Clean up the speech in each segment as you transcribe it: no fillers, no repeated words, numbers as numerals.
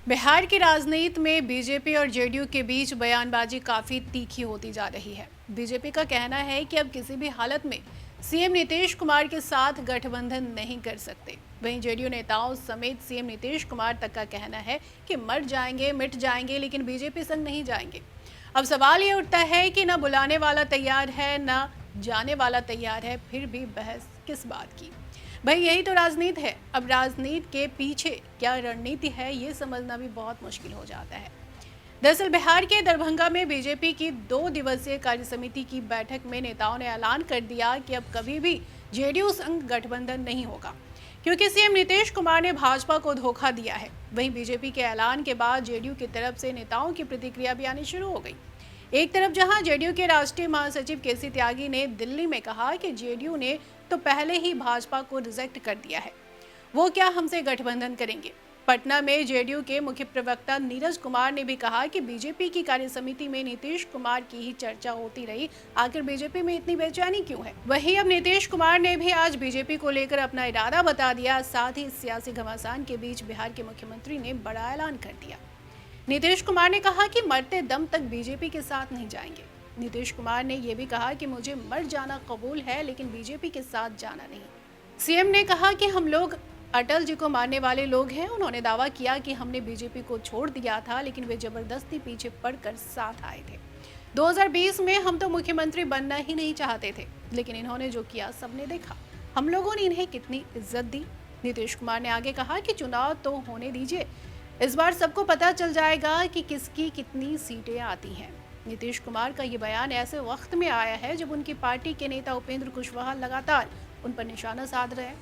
बिहार की राजनीति में बीजेपी और जेडीयू के बीच बयानबाजी काफी तीखी होती जा रही है। बीजेपी का कहना है कि अब किसी भी हालत में सीएम नीतीश कुमार के साथ गठबंधन नहीं कर सकते। वहीं जेडीयू नेताओं समेत सीएम नीतीश कुमार तक का कहना है कि मर जाएंगे मिट जाएंगे लेकिन बीजेपी संग नहीं जाएंगे। अब सवाल ये उठता है कि न बुलाने वाला तैयार है न जाने वाला तैयार है, फिर भी बहस किस बात की। भाई यही तो राजनीति है। अब राजनीति के पीछे क्या रणनीति है ये समझना भी बहुत मुश्किल हो जाता है। दरअसल बिहार के दरभंगा में बीजेपी की 2 दिवसीय कार्यसमिति की बैठक में नेताओं ने ऐलान कर दिया कि अब कभी भी जेडीयू संग गठबंधन नहीं होगा, क्योंकि सीएम नीतीश कुमार ने भाजपा को धोखा दिया है। वहीं बीजेपी के ऐलान के बाद जेडीयू की तरफ से नेताओं की प्रतिक्रिया भी आनी शुरू हो गई। एक तरफ जहां जेडीयू के राष्ट्रीय महासचिव केसी त्यागी ने दिल्ली में कहा कि जेडीयू ने तो पहले ही भाजपा को रिजेक्ट कर दिया है, वो क्या हमसे गठबंधन करेंगे। पटना में जेडीयू के मुख्य प्रवक्ता नीरज कुमार ने भी कहा कि बीजेपी की कार्यसमिति में नीतीश कुमार की ही चर्चा होती रही, आखिर बीजेपी में इतनी बेचैनी क्यों है। वहीं अब नीतीश कुमार ने भी आज बीजेपी को लेकर अपना इरादा बता दिया। साथ ही सियासी घमासान के बीच बिहार के मुख्यमंत्री ने बड़ा ऐलान कर दिया। नीतीश कुमार ने कहा कि मरते दम तक बीजेपी के साथ नहीं जाएंगे। नीतीश कुमार ने यह भी कहा कि मुझे मर जाना कबूल है लेकिन बीजेपी के साथ जाना नहीं। सीएम ने कहा कि हम लोग अटल जी को मारने वाले लोग हैं। उन्होंने दावा किया कि हमने बीजेपी को छोड़ दिया था लेकिन वे जबरदस्ती पीछे पड़कर साथ आए थे। 2020 में हम तो मुख्यमंत्री बनना ही नहीं चाहते थे, लेकिन इन्होंने जो किया सबने देखा। हम लोगों ने इन्हें कितनी इज्जत दी। नीतीश कुमार ने आगे कहा कि चुनाव तो होने दीजिए, इस बार सबको पता चल जाएगा कि किसकी कितनी सीटें आती हैं। नीतीश कुमार का ये बयान ऐसे वक्त में आया है जब उनकी पार्टी के नेता उपेंद्र कुशवाहा लगातार उन पर निशाना साध रहे हैं।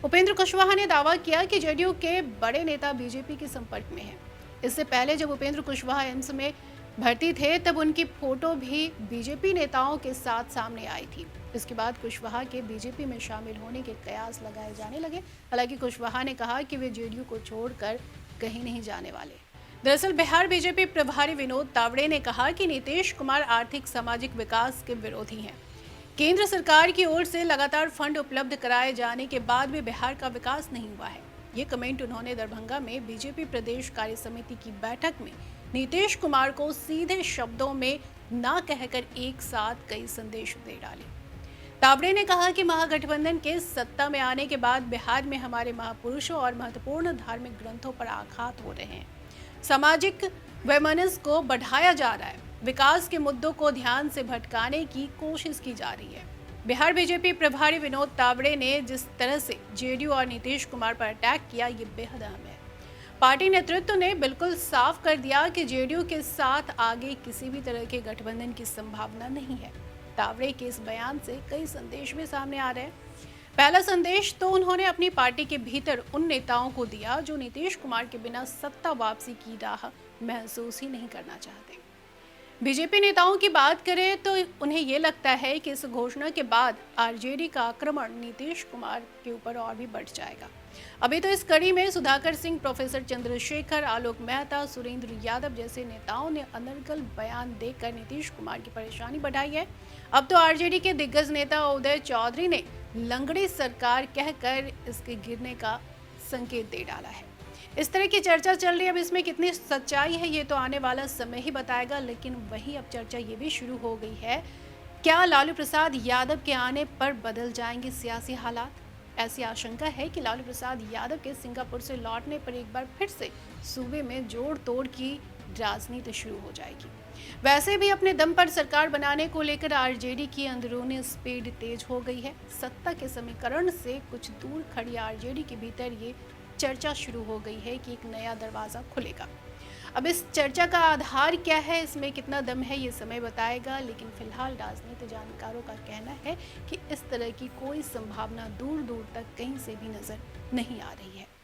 उपेंद्र कुशवाहा ने दावा किया कि जेडीयू के बड़े नेता बीजेपी के संपर्क में हैं। इससे पहले जब उपेंद्र कुशवाहा एम्स में भर्ती थे तब उनकी फोटो भी बीजेपी नेताओं के साथ सामने आई थी। इसके बाद कुशवाहा के बीजेपी में शामिल होने के कयास लगाए जाने लगे। हालांकि कुशवाहा ने कहा कि वे जेडीयू को छोड़कर कहीं नहीं जाने वाले। दरअसल बिहार बीजेपी प्रभारी विनोद तावड़े ने कहा कि नीतीश कुमार आर्थिक सामाजिक विकास के विरोधी हैं। केंद्र सरकार की ओर से लगातार फंड उपलब्ध कराए जाने के बाद भी बिहार का विकास नहीं हुआ है। ये कमेंट उन्होंने दरभंगा में बीजेपी प्रदेश कार्य समिति की बैठक में नीतीश कुमार को सीधे शब्दों में ना कहकर एक साथ कई संदेश दे डाले। तावड़े ने कहा कि महागठबंधन के सत्ता में आने के बाद बिहार में हमारे महापुरुषों और महत्वपूर्ण धार्मिक ग्रंथों पर आघात हो रहे हैं। सामाजिक वैमनस्य को बढ़ाया जा रहा है। विकास के मुद्दों को ध्यान से भटकाने की कोशिश की जा रही है। बिहार बीजेपी प्रभारी विनोद तावड़े ने जिस तरह से जेडीयू और नीतीश कुमार पर अटैक किया, ये बेहद अहम है। पार्टी नेतृत्व ने बिल्कुल साफ कर दिया कि जेडीयू के साथ आगे किसी भी तरह के गठबंधन की संभावना नहीं है। तावड़े के इस बयान से कई संदेश भी सामने आ रहे हैं। पहला संदेश तो उन्होंने अपनी पार्टी के भीतर उन नेताओं को दिया जो नीतीश कुमार के बिना सत्ता वापसी की राह महसूस ही नहीं करना चाहते। बीजेपी नेताओं की बात करें तो उन्हें ये लगता है कि इस घोषणा के बाद आरजेडी का आक्रमण नीतीश कुमार के ऊपर और भी बढ़ जाएगा। अभी तो इस कड़ी में सुधाकर सिंह, प्रोफेसर चंद्रशेखर, आलोक मेहता, सुरेंद्र यादव जैसे नेताओं ने अनर्गल बयान देकर नीतीश कुमार की परेशानी बढ़ाई है। अब तो आरजेडी के दिग्गज नेता उदय चौधरी ने लंगड़ी सरकार कहकर इसके गिरने का संकेत दे डाला है। इस तरह की चर्चा चल रही है। अब इसमें कितनी सच्चाई है ये तो आने वाला समय ही बताएगा, लेकिन वही अब चर्चा ये भी शुरू हो गई है, क्या लालू प्रसाद यादव के आने पर बदल जाएंगे सियासी हालात। ऐसी आशंका है कि लालू प्रसाद यादव के सिंगापुर से लौटने पर एक बार फिर से सूबे में जोड़ तोड़ की राजनीति शुरू हो जाएगी। वैसे भी अपने दम पर सरकार बनाने को लेकर आरजेडी की अंदरूनी स्पीड तेज हो गई है। सत्ता के समीकरण से कुछ दूर खड़ी आरजेडी के भीतर ये चर्चा शुरू हो गई है कि एक नया दरवाजा खुलेगा। अब इस चर्चा का आधार क्या है, इसमें कितना दम है, ये समय बताएगा। लेकिन फिलहाल राजनीति जानकारों का कहना है कि इस तरह की कोई संभावना दूर दूर तक कहीं से भी नजर नहीं आ रही है।